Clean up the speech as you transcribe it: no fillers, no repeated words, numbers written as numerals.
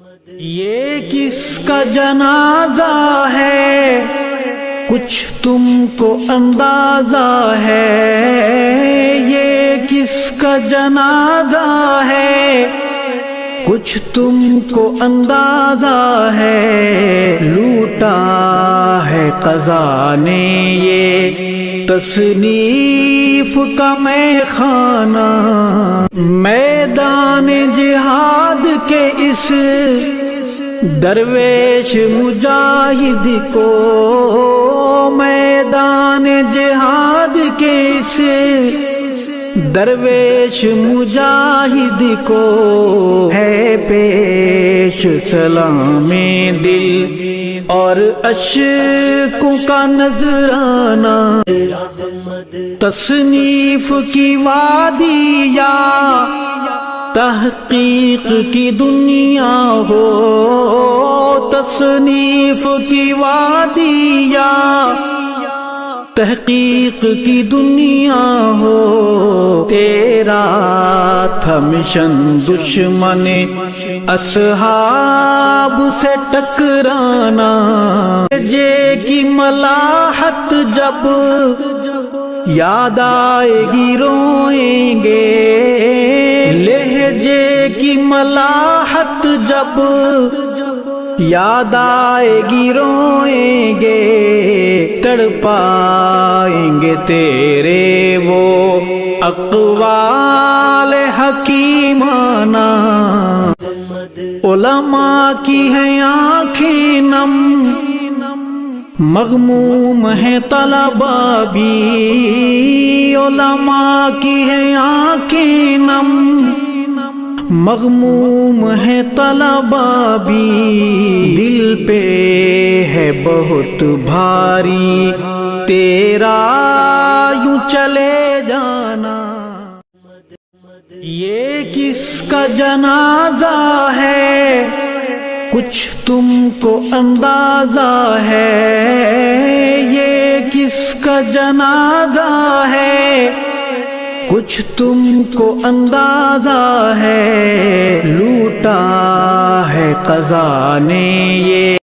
یہ کس کا جنازہ ہے کچھ تم کو اندازہ ہے، یہ کس کا جنازہ ہے کچھ تم کو اندازہ ہے، لوٹا ہے قضا نے یہ تصنیف کا میخانہ، میدان جہاد کے اس درویش مجاہد کو، میدان جہاد کے اس درویش مجاہد کو ہے پیش سلام دل اور اشکوں کا نذرانہ، تصنیف کی وادی یا تحقیق کی دنیا ہو، تصنیف کی وادی یا تحقیق کی دنیا ہو، تیرا تھا مشن دشمن اصحاب سے ٹکرانا، جے کی ملاحت جب یاد آئے گی روئیں گے، لہجے کی ملاحت جب یاد آئے گی روئیں گے، تڑپائیں گے تیرے وہ اقوال حکیمانہ، علماء کی ہیں آنکھیں نم، مغموم ہے طلباء بھی، علماء کی ہیں آنکھیں نم، مغموم ہے طلباء بھی، دل پہ ہے بہت بھاری تیرا یوں چلے جانا، یہ کس کا جنازہ ہے کچھ تم کو اندازہ ہے، یہ کس کا جنازہ ہے کچھ تم کو اندازہ ہے، لوٹا ہے قضا نے یہ